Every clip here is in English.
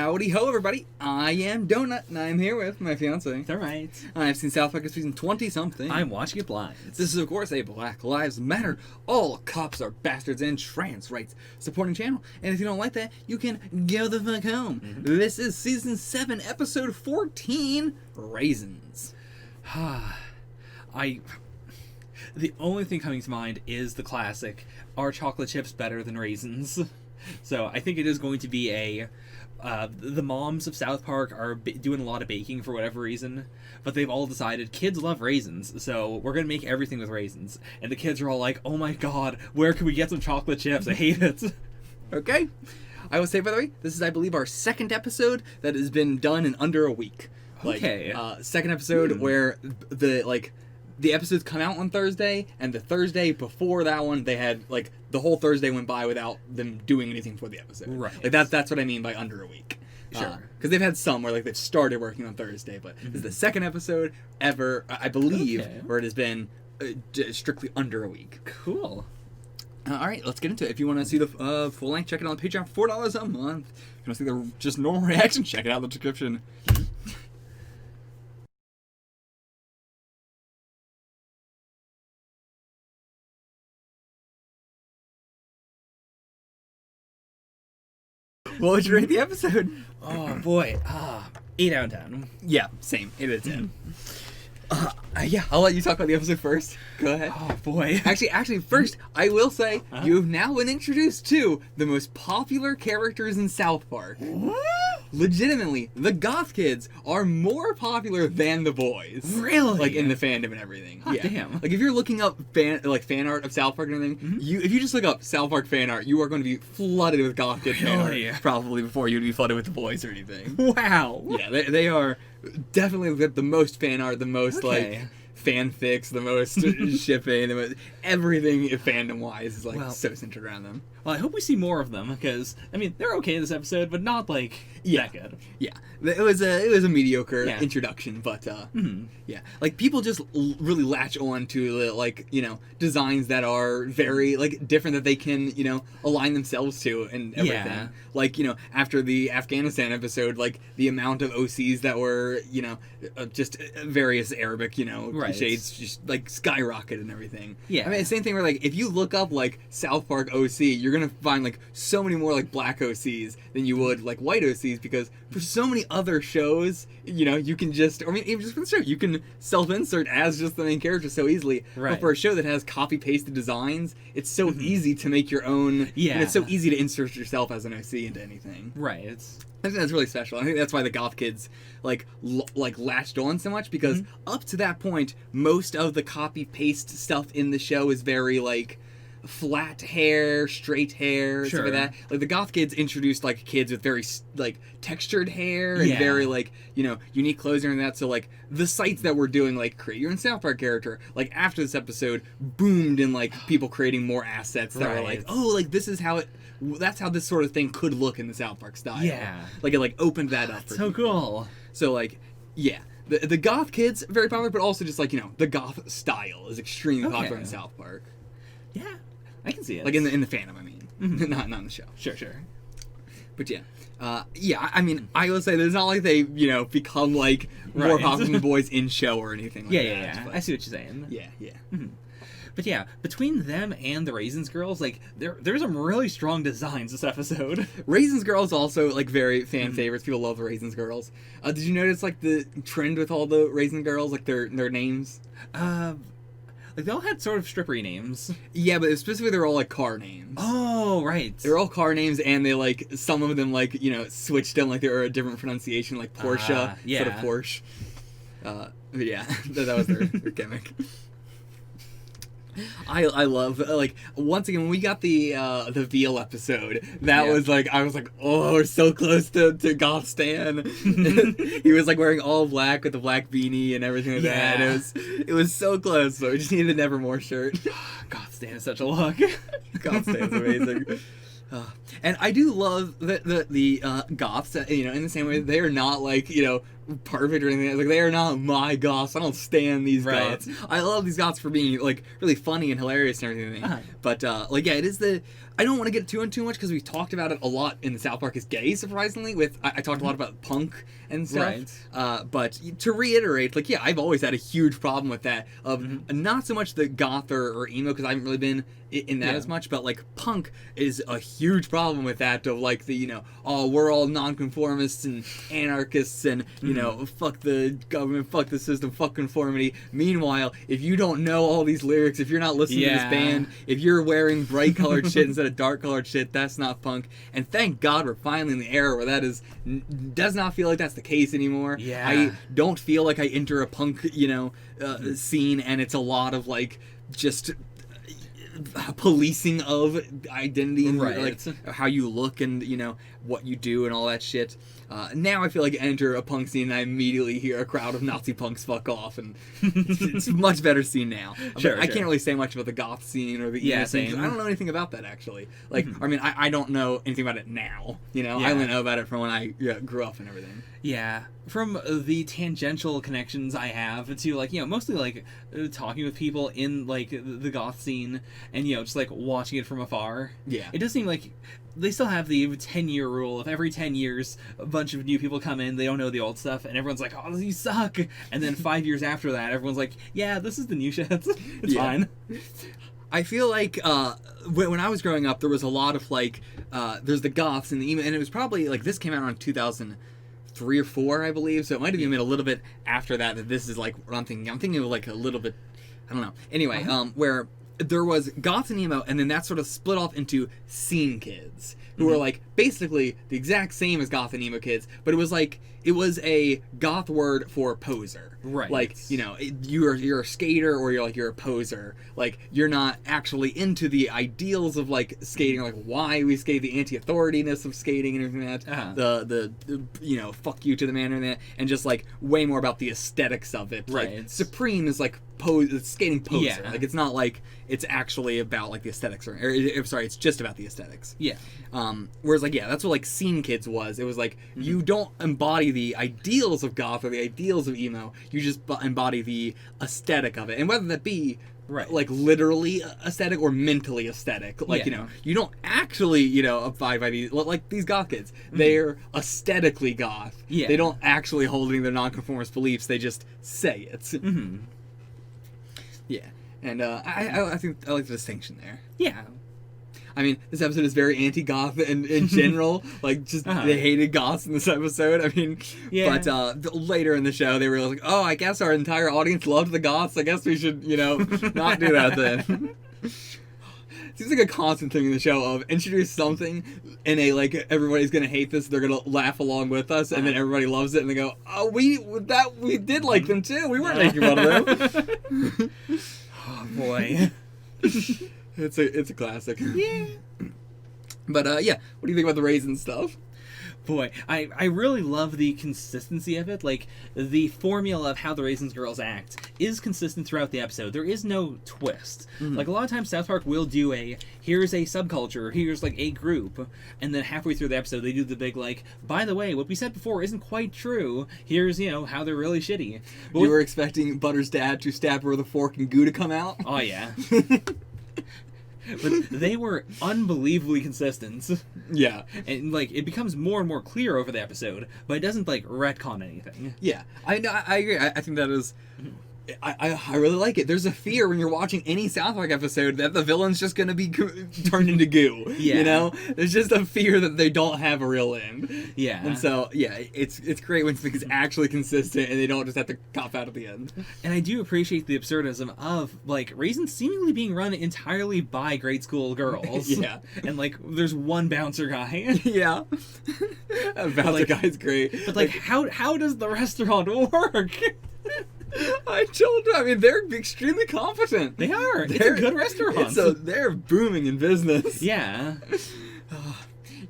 Howdy ho, everybody. I am Donut, and I'm here with my fiance. All right. I've seen South Park season 20-something. I'm watching it blind. This is, of course, a Black Lives Matter, all cops are bastards, and trans rights supporting channel. And if you don't like that, you can go the fuck home. Mm-hmm. This is season 7, episode 14, Raisins. The only thing coming to mind is the classic, are chocolate chips better than raisins? So I think it is going to be the moms of South Park are doing a lot of baking for whatever reason, but they've all decided kids love raisins, so we're going to make everything with raisins. And the kids are all like, oh my god, where can we get some chocolate chips? I hate it. Okay. I will say, by the way, this is, I believe, our second episode that has been done in under a week. Okay. Second episode where the episodes come out on Thursday, and the Thursday before that one, they had, the whole Thursday went by without them doing anything for the episode. Right. That's what I mean by under a week. Sure. Because they've had some where, they've started working on Thursday, but this is the second episode ever, I believe, where it has been strictly under a week. Cool. All right, let's get into it. If you want to see the full length, check it out on Patreon for $4 a month. If you want to see the just normal reaction, check it out in the description. What would you rate the episode? Oh boy, 8 out of 10. Yeah, same. 8 out of 10. Yeah, I'll let you talk about the episode first. Go ahead. Oh boy. Actually, first, I will say, you've now been introduced to the most popular characters in South Park. Legitimately, the goth kids are more popular than the boys. Really? In the fandom and everything. Oh, yeah. Damn. If you're looking up fan art of South Park and everything, if you just look up South Park fan art, you are going to be flooded with goth kid fan art. Probably before you'd be flooded with the boys or anything. Wow. Yeah, they are definitely the most fan art, the most fanfics, the most shipping, the most, everything fandom-wise is so centered around them. Well, I hope we see more of them, because, I mean, they're okay in this episode, but not, that good. Yeah. It was a mediocre introduction, but, yeah. People just really latch on to, designs that are very, different that they can, align themselves to and everything. Yeah. After the Afghanistan episode, the amount of OCs that were, just various Arabic, shades just, skyrocketed and everything. Yeah. I mean, same thing where, if you look up, South Park OC, you're gonna find, so many more, black OCs than you would, white OCs, because for so many other shows, you can just, or even just for the show, you can self-insert as just the main character so easily. Right. But for a show that has copy-pasted designs, it's so easy to make your own, and it's so easy to insert yourself as an OC into anything. Right. I think that's really special. I think that's why the goth kids latched on so much, because up to that point, most of the copy paste stuff in the show is very flat hair, straight hair, stuff like that. The goth kids introduced kids with very textured hair and very unique clothes and that. So the sites that were doing create your own South Park character, after this episode boomed in people creating more assets that were this is how that's how this sort of thing could look in the South Park style. Yeah. It opened that up for so people. Cool. So yeah. The goth kids very popular, but also just the goth style is extremely popular in South Park. Yeah. I can see it. In the fandom, I mean. Not in the show. Sure. But yeah. I mean, I will say that it's not like they, become more popular than the boys in show or anything like that. Yeah. But, I see what you're saying. Yeah. But yeah, between them and the Raisins girls, there's some really strong designs this episode. Raisins girls also very fan favorites. People love the Raisins girls. Did you notice the trend with all the Raisin girls, their names? They all had sort of strippery names. Yeah, but specifically they're all car names. Oh, right. They're all car names, and they some of them switched them they were a different pronunciation, Porsche instead of Porsche. But yeah, that was their gimmick. I love once again when we got the Veal episode, that was I was oh, we're so close to Goth Stan. He was wearing all black with the black beanie and everything that. It was so close. So we just needed the Nevermore shirt. Goth Stan is such a look. Goth Stan's amazing. And I do love the goths, in the same way they are not perfect or anything. Like, they are not my goths. I don't stand these goths. I love these goths for being, like, really funny and hilarious and everything. But, like, yeah, it is the... I don't want to get too much because we've talked about it a lot in the South Park is gay, surprisingly. I talked a lot about punk and stuff. But to reiterate, like, yeah, I've always had a huge problem with that of not so much the goth or emo, because I haven't really been in that as much, but, like, punk is a huge problem with that of, like, the, you know, oh, we're all nonconformists and anarchists and, you know, fuck the government, fuck the system, fuck conformity. Meanwhile, if you don't know all these lyrics, if you're not listening to this band, if you're wearing bright colored shit instead of dark colored shit, that's not punk. And thank God we're finally in the era where that does not feel like that's the case anymore. I don't feel like I enter a punk, you know, scene and it's a lot of, like, just policing of identity and like how you look and, you know, what you do and all that shit. Now I feel like I enter a punk scene and I immediately hear a crowd of Nazi punks fuck off, and it's a much better scene now. I can't really say much about the goth scene or the emo scene. I don't know anything about that, actually. Like, I mean, I don't know anything about it now, you know? I only know about it from when I grew up and everything. Yeah, from the tangential connections I have to, like, you know, mostly, like, talking with people in, like, the goth scene and, you know, just, like, watching it from afar. It does seem like they still have the 10-year rule of every 10 years, a bunch of new people come in, they don't know the old stuff, and everyone's like, oh, you suck. And then 5 years after that, everyone's like, yeah, this is the new shit. It's fine. I feel like when I was growing up, there was a lot of, like, there's the goths and the emo, and it was probably, like, this came out around 2003 or 4, I believe, so it might have been a little bit after that this is, like, what I'm thinking. I'm thinking of, like, a little bit, I don't know. Anyway, where there was goth and emo, and then that sort of split off into scene kids, who were, like, basically the exact same as goth and emo kids, but it was, like, it was a goth word for poser. Like, you know, you're a skater, or you're a poser. Like, you're not actually into the ideals of, like, skating, like why we skate, the anti-authorityness of skating and everything like that. The you know, fuck you to the man and that, and just, like, way more about the aesthetics of it. Like, Supreme is, like, skating poser. Like, it's not like it's actually about, like, the aesthetics, or sorry, it's just about the aesthetics. Whereas, like, that's what, like, scene kids was. It was like, you don't embody the ideals of goth or the ideals of emo, you just embody the aesthetic of it, and whether that be like literally aesthetic or mentally aesthetic, like, you know, you don't actually, you know, abide by these, like these goth kids, they're aesthetically goth. They don't actually hold any of their nonconformist beliefs, they just say it. And I think I like the distinction there. I mean, this episode is very anti-goth in general. Like, just they hated goths in this episode. I mean, but later in the show, they were like, oh, I guess our entire audience loved the goths. I guess we should, you know, not do that then. Seems like a constant thing in the show of introduce something in a, like, everybody's gonna hate this, they're gonna laugh along with us, and then everybody loves it, and they go, oh, we did like them too. We weren't making fun of them. Oh boy. It's a classic. But what do you think about the raisin stuff? Boy, I really love the consistency of it. Like, the formula of how the Raisins girls act is consistent throughout the episode. There is no twist. Like, a lot of times South Park will do here's a subculture, here's, like, a group, and then halfway through the episode they do the big, like, by the way, what we said before isn't quite true. Here's, you know, how they're really shitty. But you were expecting Butter's dad to stab her with a fork and goo to come out? Oh, yeah. But they were unbelievably consistent. And, like, it becomes more and more clear over the episode, but it doesn't, like, retcon anything. I agree. I think that is... I really like it. There's a fear when you're watching any South Park episode that the villain's just gonna be turned into goo. You know? There's just a fear that they don't have a real end. And so, it's great when something's actually consistent and they don't just have to cop out at the end. And I do appreciate the absurdism of, like, Raisins seemingly being run entirely by grade school girls. And, like, there's one bouncer guy. That bouncer guy's great. But, like, how does the restaurant work? I mean, they're extremely competent. They are. It's a good restaurant. So they're booming in business.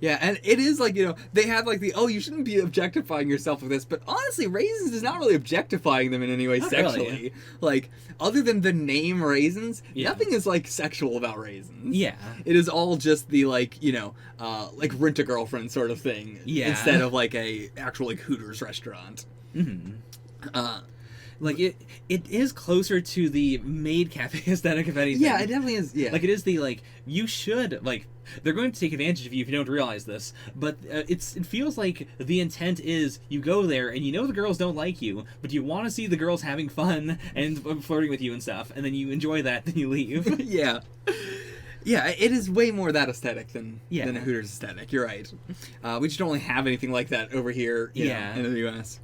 Yeah, and it is like, they have like you shouldn't be objectifying yourself with this, but honestly, Raisins is not really objectifying them in any way Not sexually. really. Like, other than the name Raisins, nothing is like sexual about Raisins. Yeah. It is all just the like, like rent-a-girlfriend sort of thing. Yeah. Instead of like a actual like Hooters restaurant. Like it is closer to the maid cafe aesthetic, if anything. Yeah, it definitely is. Yeah, like it is the like you should like they're going to take advantage of you if you don't realize this. But it feels like the intent is you go there and the girls don't like you, but you want to see the girls having fun and flirting with you and stuff, and then you enjoy that, then you leave. Yeah. Yeah, it is way more that aesthetic than a Yeah. Hooters aesthetic. You're right. We just don't really have anything like that over here in the U.S.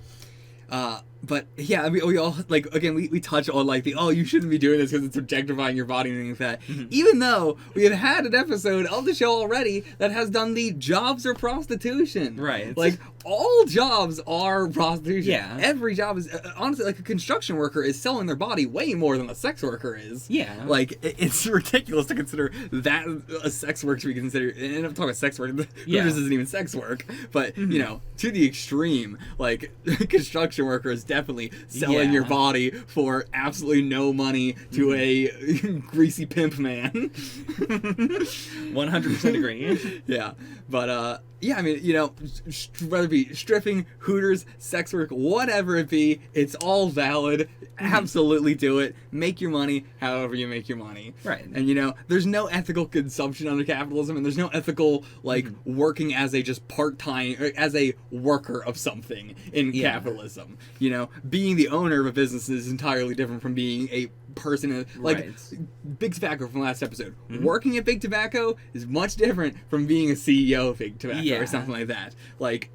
But yeah, I mean, we all like again we touch on like you shouldn't be doing this because it's objectifying your body and things like that. Even though we have had an episode of the show already that has done the jobs or prostitution. Right. Like all jobs are prostitution. Yeah. Every job is honestly like a construction worker is selling their body way more than a sex worker is. Yeah. Like it's ridiculous to consider that a sex work to be considered. And I'm talking about sex work. Hooters isn't even sex work, but to the extreme, like construction workers definitely selling your body for absolutely no money to a greasy pimp man. 100% agree. Yeah, but yeah, I mean, whether it be stripping, Hooters, sex work, whatever it be, it's all valid. Absolutely do it. Make your money however you make your money. Right. And there's no ethical consumption under capitalism, and there's no ethical like working as a just part-time or as a worker of something in capitalism. Being the owner of a business is entirely different from being a person like Big Tobacco from last episode. Working at Big Tobacco is much different from being a CEO of Big Tobacco or something like that. Like,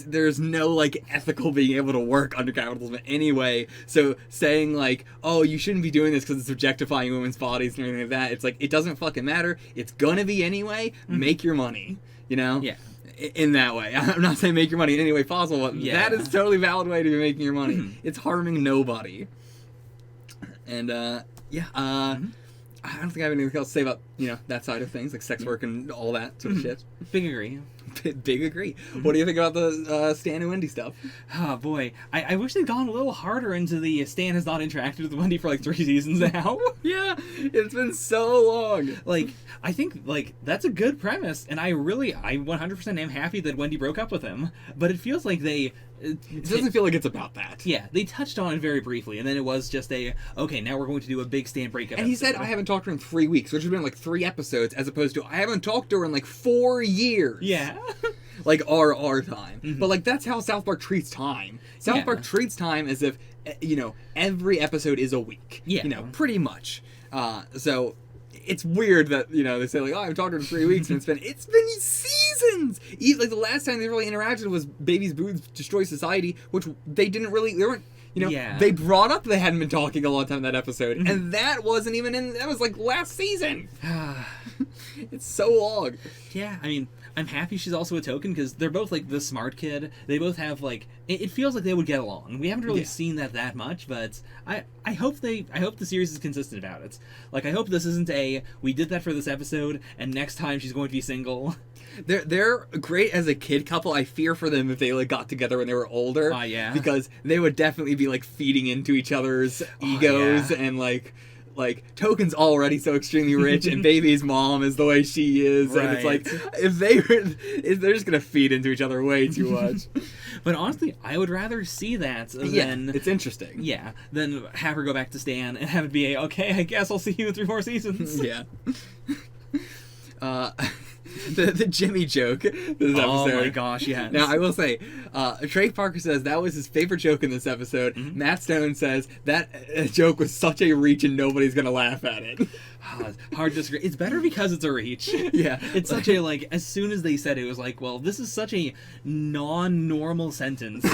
there's no like ethical being able to work under capitalism anyway. So saying like, oh, you shouldn't be doing this because it's objectifying women's bodies and everything like that, it's like it doesn't fucking matter. It's gonna be anyway. Make your money. Yeah. In that way. I'm not saying make your money in any way possible, but that is a totally valid way to be making your money. It's harming nobody. And I don't think I have anything else to say about that side of things, like sex work and all that sort of shit. Big agree. Big agree. What do you think about the Stan and Wendy stuff? Oh boy, I wish they'd gone a little harder into the Stan has not interacted with Wendy for like 3 seasons now. Yeah, it's been so long. Like, I think like that's a good premise, and I 100% am happy that Wendy broke up with him. But it feels like it doesn't feel like it's about that. Yeah, they touched on it very briefly, and then it was just okay, now we're going to do a big Stan breakup. And he said, I haven't talked to her in 3 weeks, which has been like 3 episodes, as opposed to I haven't talked to her in like 4 years. Yeah. Like our time. But like that's how South Park treats time. South Park treats time as if every episode is a week. Yeah. Pretty much. So it's weird that they say like, oh, I've talked to her in 3 weeks, and it's been seasons. Like the last time they really interacted was Baby's Boobs Destroy Society, which they weren't. They brought up they hadn't been talking a long time in that episode, and that wasn't even that was like last season. It's so long. Yeah, I mean, I'm happy she's also a token because they're both like the smart kid. They both have like it feels like they would get along. We haven't really seen that much, but I hope the series is consistent about it. Like I hope this isn't we did that for this episode and next time she's going to be single. They're great as a kid couple. I fear for them if they like got together when they were older. Yeah. Because they would definitely be like feeding into each other's egos and like Token's already so extremely rich and Baby's mom is the way she is, and it's like if they're just gonna feed into each other way too much. But honestly, I would rather see that than it's interesting. Yeah, than have her go back to Stan and have it be okay, I guess I'll see you in 3 more seasons. Yeah. The Jimmy joke this episode. Oh my gosh, yes. Now, I will say, Trey Parker says that was his favorite joke in this episode. Matt Stone says that joke was such a reach and nobody's going to laugh at it. Hard to disagree. It's better because it's a reach. Yeah. It's such a, like, as soon as they said it, it was like, well, this is such a non-normal sentence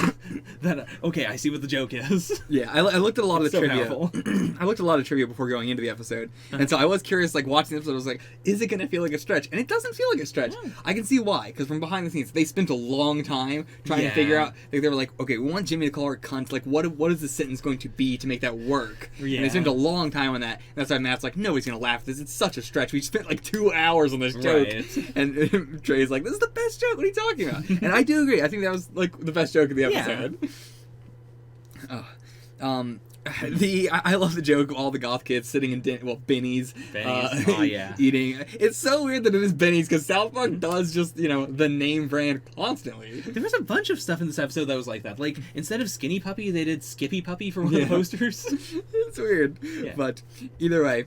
that, okay, I see what the joke is. Yeah, I looked at a lot of the trivia. Powerful. I looked at a lot of trivia before going into the episode. And so I was curious, like, watching the episode, I was like, is it going to feel like a stretch? And it doesn't feel like a stretch. Yeah. I can see why, because from behind the scenes, they spent a long time trying to figure out. Like, they were like, okay, we want Jimmy to call her cunt. Like, what is the sentence going to be to make that work? Yeah. And they spent a long time on that. And that's why Matt's like, nobody's gonna laugh at this. It's such a stretch. We spent like 2 hours on this joke. Right. And Trey's like, this is the best joke. What are you talking about? And I do agree. I think that was like the best joke of the episode. I love the joke of all the goth kids sitting in Benny's eating. It's so weird that it is Benny's, because South Park does just, the name brand constantly. There was a bunch of stuff in this episode that was like that. Like, instead of Skinny Puppy, they did Skippy Puppy for one of the posters. It's weird. Yeah. But either way,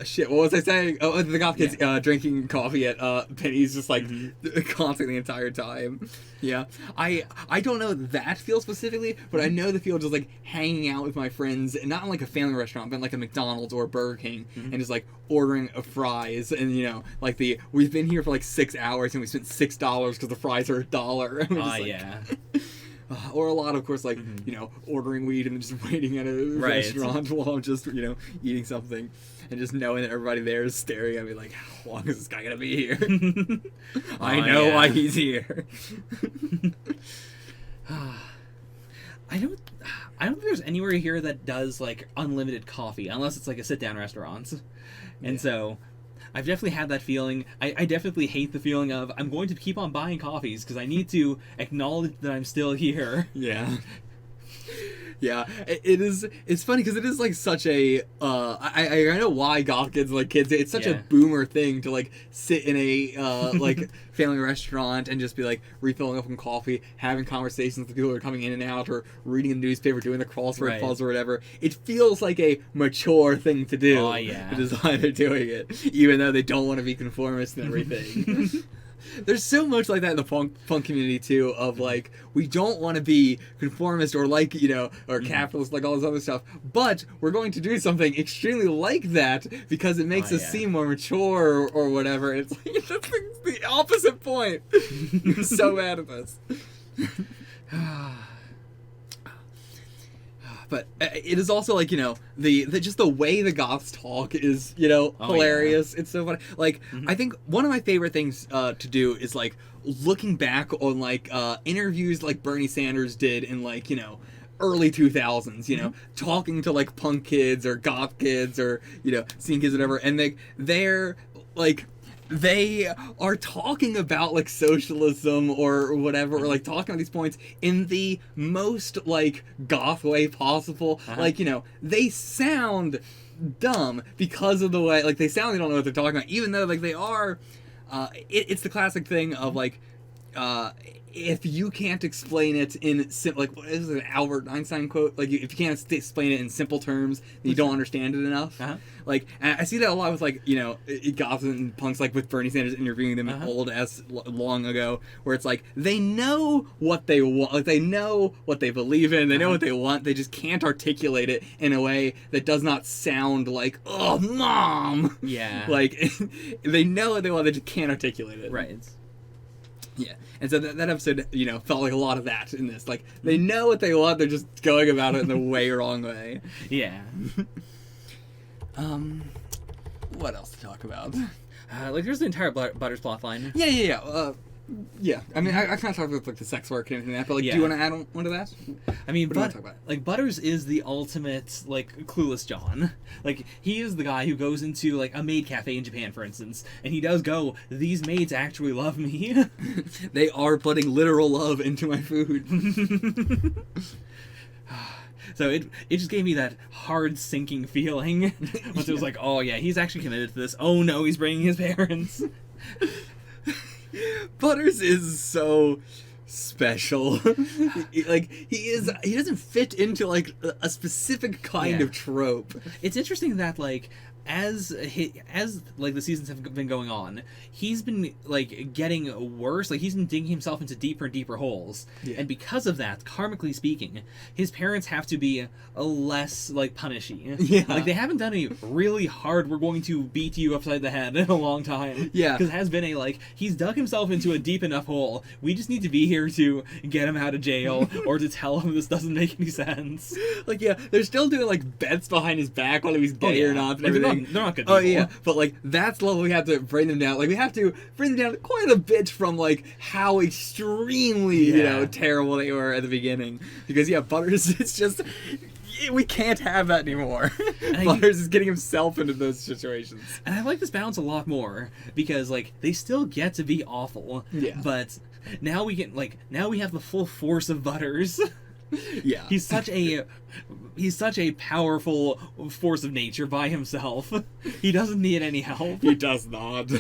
shit, what was I saying? Oh, the goth kids drinking coffee at Penny's just like constantly the entire time. Yeah. I don't know that feel specifically, but I know the feel just like hanging out with my friends, not in like a family restaurant, but in like a McDonald's or a Burger King, and just like ordering fries, and like we've been here for like 6 hours and we spent $6 because the fries are $1. Yeah. Or a lot, of course, like, ordering weed and just waiting at a restaurant while I'm just, eating something. And just knowing that everybody there is staring at me like, how long is this guy going to be here? I know why he's here. I don't think there's anywhere here that does, like, unlimited coffee, unless it's, like, a sit-down restaurant. And so I've definitely had that feeling. I definitely hate the feeling of, I'm going to keep on buying coffees because I need to acknowledge that I'm still here. Yeah. Yeah, it's funny because it is like such a, I know why goth kids like kids, it's such a boomer thing to like sit in a, like family restaurant and just be like refilling up on coffee, having conversations with people who are coming in and out, or reading the newspaper, doing the crossword puzzle or whatever. It feels like a mature thing to do. Oh, yeah. Which is why they're doing it, even though they don't want to be conformist and everything. There's so much like that in the punk community too, of like, we don't want to be conformist or like, or capitalist, like all this other stuff, but we're going to do something extremely like that because it makes us seem more mature or whatever. It's like, that's the opposite point. I'm so mad at this. But it is also like, the just the way the goths talk is, hilarious. It's so funny. Like, I think one of my favorite things to do is like looking back on like interviews like Bernie Sanders did in like, early 2000s, talking to like punk kids or goth kids or, scene kids, whatever. And they're like, they are talking about like socialism or whatever, or like talking about these points in the most like goth way possible. Like, they sound dumb because of the way, like, they sound, they don't know what they're talking about, even though like they are, it's the classic thing of like, if you can't explain it in like, what is it, an Albert Einstein quote? Like, if you can't explain it in simple terms, then you don't understand it enough. Like, and I see that a lot with like, goths and punks, like with Bernie Sanders interviewing them long ago, where it's like, they know what they want, like they know what they believe in, they know what they want, they just can't articulate it in a way that does not sound like, oh, mom! Yeah. Like, they know what they want, they just can't articulate it. Right. Yeah, and so that episode, felt like a lot of that in this. Like, they know what they want, they're just going about it in the way wrong way. Yeah. What else to talk about? Like, there's the entire Butters plot line. Yeah. Yeah, I mean, I kind of talked about like the sex work and everything like that, but like, do you want to add on to that? I mean, talk about? Like, Butters is the ultimate like clueless John. Like, he is the guy who goes into like a maid cafe in Japan, for instance, and he does go, "These maids actually love me. They are putting literal love into my food." So it just gave me that hard sinking feeling. Once it was like, oh yeah, he's actually committed to this. Oh no, he's bringing his parents. Butters is so special. He doesn't fit into like a specific kind of trope. It's interesting that like as like the seasons have been going on, he's been like getting worse. Like, he's been digging himself into deeper and deeper holes, and because of that, karmically speaking, his parents have to be a less like punishy. Like, they haven't done a really hard, we're going to beat you upside the head in a long time. Because it has been a like, he's dug himself into a deep enough hole. We just need to be here to get him out of jail or to tell him this doesn't make any sense. Like, they're still doing like bets behind his back, whether he's gay or not, and everything. they're not good Oh people. yeah, but like that's the level we have to bring them down. Like we have to bring them down quite a bit from like how extremely terrible they were at the beginning. Because Butters, it's just we can't have that anymore. Butters is getting himself into those situations. And I like this balance a lot more because like they still get to be awful. Yeah. But now we have the full force of Butters. Yeah. He's such a powerful force of nature by himself. He doesn't need any help. He does not.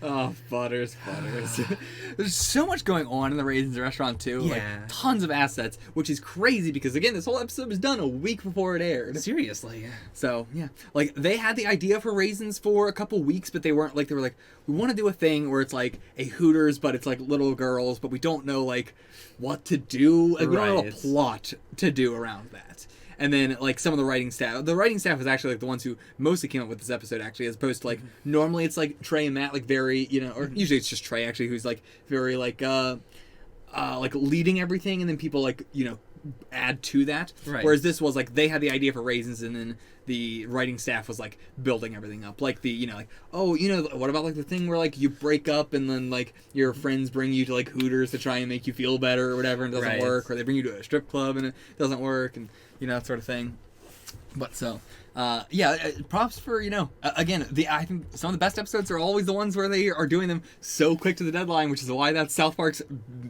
Oh, Butters. There's so much going on in the Raisins restaurant, too. Yeah. Like, tons of assets, which is crazy because, again, this whole episode was done a week before it aired. Seriously. So, yeah. Like, they had the idea for Raisins for a couple weeks, but they weren't, like, they were like, we want to do a thing where it's, like, a Hooters, but it's, like, little girls, but we don't know, like, what to do. Like, we don't know a plot to do around that. And then, like, some of the writing staff was actually, like, the ones who mostly came up with this episode, actually, as opposed to, like, normally it's, like, Trey and Matt, like, very, or usually it's just Trey, actually, who's, like, very, like leading everything, and then people, like, add to that. Right. Whereas this was, like, they had the idea for Raisins, and then the writing staff was, like, building everything up. Like, what about, like, the thing where, like, you break up, and then, like, your friends bring you to, like, Hooters to try and make you feel better or whatever, and it doesn't work, or they bring you to a strip club, and it doesn't work, and that sort of thing. But so, props for, again, I think some of the best episodes are always the ones where they are doing them so quick to the deadline, which is why that's South Park's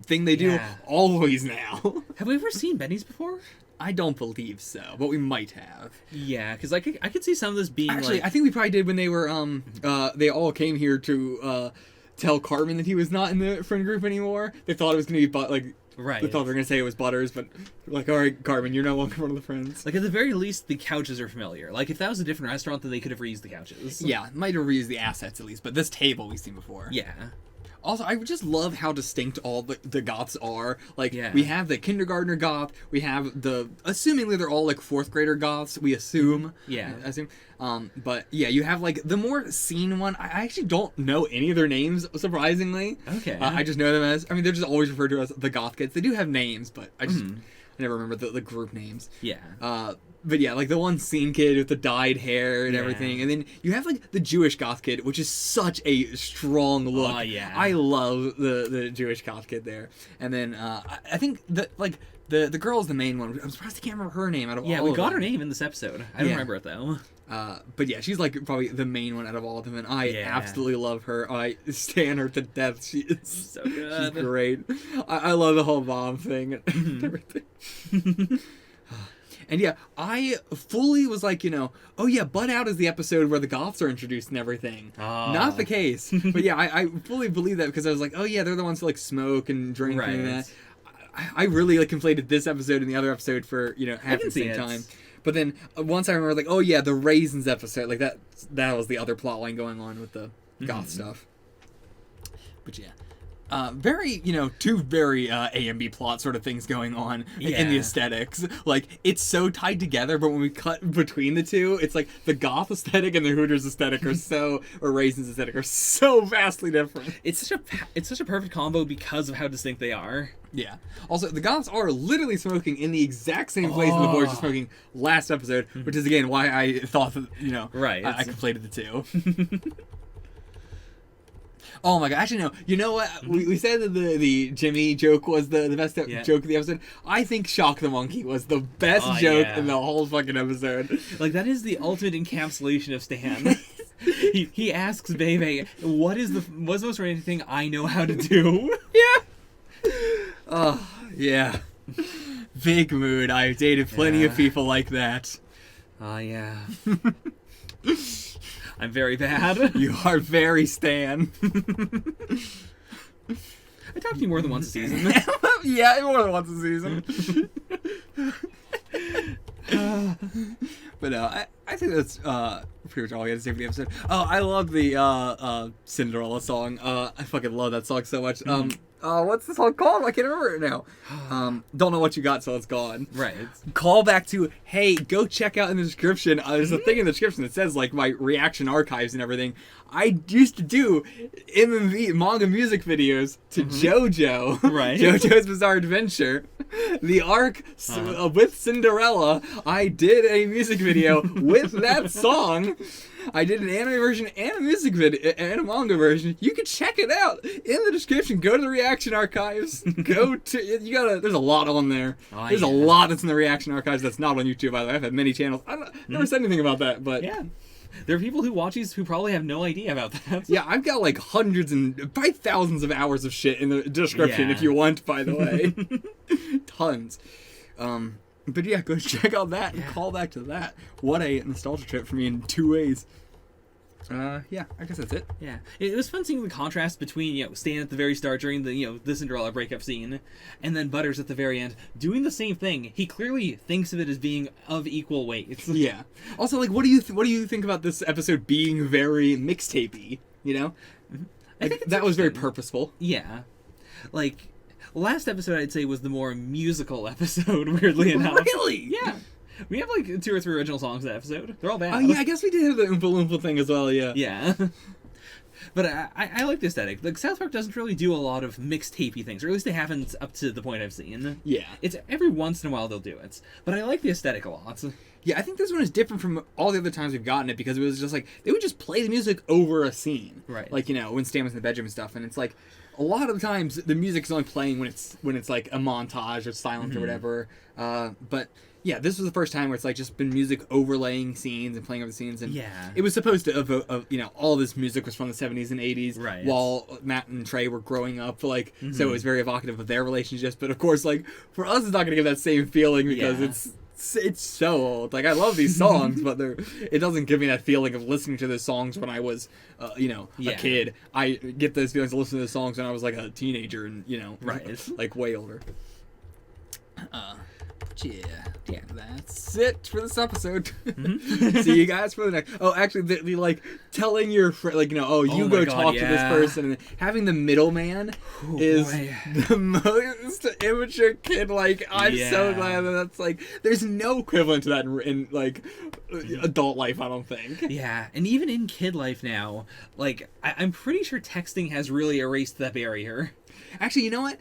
thing they do always now. Have we ever seen Benny's before? I don't believe so, but we might have. Yeah, because I could see some of this being actually, I think we probably did when they were they all came here to tell Carmen that he was not in the friend group anymore. They thought it was gonna be right. They thought they were gonna say it was Butters, but like, all right, Carmen, you're no longer one of the friends. Like, at the very least, the couches are familiar. Like, if that was a different restaurant, then they could have reused the couches. Yeah, might have reused the assets at least, but this table we've seen before. Yeah. Also, I just love how distinct all the goths are. Like, we have the kindergartner goth, we have assumingly they're all, like, fourth grader goths, we assume. Yeah. But, yeah, you have, like, the more seen one, I actually don't know any of their names, surprisingly. Okay. I just know them as, they're just always referred to as the goth kids. They do have names, but I never remember the group names. Yeah. But yeah, like the one scene kid with the dyed hair and everything. And then you have like the Jewish goth kid, which is such a strong look. Oh, yeah. I love the Jewish goth kid there. And then I think that like the girl is the main one. I'm surprised I can't remember her name out of all of them. Yeah, we got her name in this episode. I don't remember it though. But yeah, she's like probably the main one out of all of them, and I absolutely love her. I stan her to death. She is so good. She's great. I love the whole mom thing and everything. And yeah, I fully was like, oh yeah, Butt Out is the episode where the goths are introduced and everything. Not the case. But yeah, I fully believe that because I was like, oh yeah, they're the ones who like smoke and drink and that. I really like conflated this episode and the other episode for, half the same time. But then once I remember, like, oh yeah, the Raisins episode, like that was the other plot line going on with the goth stuff. But yeah. Very, two very A and B plot sort of things going on in the aesthetics. Like, it's so tied together, but when we cut between the two, it's like the goth aesthetic and the Hooters aesthetic or Raisins aesthetic are so vastly different. It's such a perfect combo because of how distinct they are. Yeah. Also, the goths are literally smoking in the exact same place the boys were smoking last episode, which is, again, why I thought that, I conflated the two. Oh my god! Actually, no. You know what? We said that the Jimmy joke was the best joke of the episode. I think Shock the Monkey was the best joke in the whole fucking episode. Like, that is the ultimate encapsulation of Stan. he asks Bebe, "What's the most romantic thing I know how to do?" Yeah. Oh yeah. Big mood. I've dated plenty of people like that. Yeah. I'm very bad. You are very Stan. I talk to you more than once a season. Yeah, more than once a season. But no, I think that's pretty much all I got to say for the episode. Oh, I love the Cinderella song. I fucking love that song so much. What's the song called? I can't remember it now. Don't know what you got, so it's gone. Right. Call back to, hey, go check out in the description. There's a thing in the description that says, like, my reaction archives and everything. I used to do MMV manga music videos to JoJo. Right. JoJo's Bizarre Adventure. The arc with Cinderella. I did a music video with that song. I did an anime version and a music video and a manga version. You can check it out in the description. Go to the reaction archives. There's a lot on there. There's a lot that's in the reaction archives that's not on YouTube, by the way. I've had many channels. Never said anything about that, but yeah. There are people who watch these who probably have no idea about that. Yeah, I've got like hundreds and probably thousands of hours of shit in the description if you want, by the way. Tons. But yeah, go check out that and call back to that. What a nostalgia trip for me in 2 ways. Yeah, I guess that's it. Yeah, it was fun seeing the contrast between Stan at the very start during the the Cinderella breakup scene, and then Butters at the very end doing the same thing. He clearly thinks of it as being of equal weight. Yeah. Also, like, what do you think about this episode being very mixtapey? You know, like, that was very purposeful. Yeah, like last episode I'd say was the more musical episode. Weirdly enough, really, yeah. We have like 2 or 3 original songs in that episode. They're all bad. Oh yeah, I guess we did have the Oompa Loompa thing as well. Yeah. Yeah. But I like the aesthetic. Like, South Park doesn't really do a lot of mixtapey things, or at least they haven't up to the point I've seen. Yeah. It's every once in a while they'll do it, but I like the aesthetic a lot. Yeah, I think this one is different from all the other times we've gotten it because it was just like they would just play the music over a scene, right? Like, when Stan was in the bedroom and stuff, and it's like a lot of the times the music is only playing when it's like a montage or silent or whatever. But yeah, this was the first time where it's like just been music overlaying scenes and playing over the scenes, and it was supposed to evoke, all this music was from the 70s and 80s, right? While Matt and Trey were growing up, like so it was very evocative of their relationships. But of course, like for us, it's not going to give that same feeling because it's so old. Like, I love these songs, but it doesn't give me that feeling of listening to those songs when I was, a kid. I get those feelings of listening to the songs when I was like a teenager and right, like way older. Yeah, that's it for this episode. See you guys for the next. Oh, actually, the like telling your friend, like, you go talk to this person, and having the middleman is the most immature kid. Like, I'm so glad that's like, there's no equivalent to that in like adult life, I don't think. Yeah, and even in kid life now, like, I'm pretty sure texting has really erased that barrier. Actually, you know what?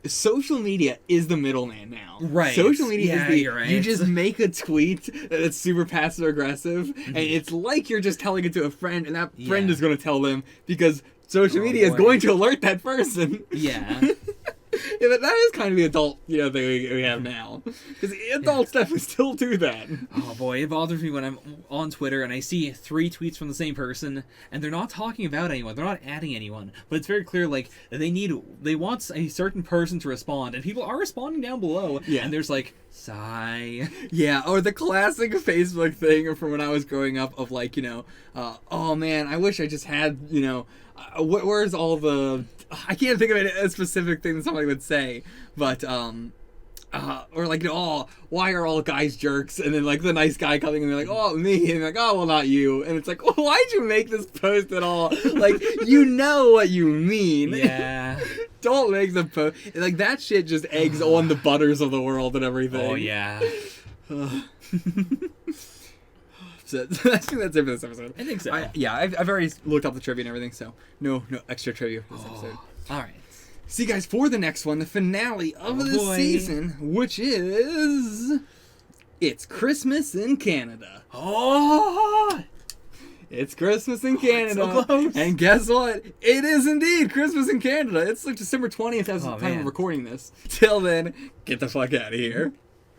Social media is the middleman now. Right. Social media is you're right. You just make a tweet that's super passive aggressive, and it's like you're just telling it to a friend, and that friend is going to tell them because social media is going to alert that person. Yeah. Yeah, but that is kind of the adult, thing we have now. Because adults definitely still do that. Oh boy, it bothers me when I'm on Twitter and I see 3 tweets from the same person, and they're not talking about anyone, they're not adding anyone, but it's very clear, like, they want a certain person to respond, and people are responding down below, and there's like, sigh. Yeah, or the classic Facebook thing from when I was growing up of like, oh man, I wish I just had, where's all the... I can't think of a specific thing that somebody would say, but or like, oh, why are all guys jerks? And then like the nice guy coming and they're like, oh, me, and like, oh, well, not you. And it's like, well, why'd you make this post at all? Like, you know what you mean. Yeah. Don't make the post. Like, that shit just eggs on the Butters of the world and everything. Oh yeah. So, I think that's it for this episode. I think so. I've already looked up the trivia and everything, so no extra trivia for this episode. All right. See you guys for the next one, the finale of this season, which is... It's Christmas in Canada. Oh! It's Christmas in Canada. So close. And guess what? It is indeed Christmas in Canada. It's like December 20th as the time of recording this. Till then, get the fuck out of here.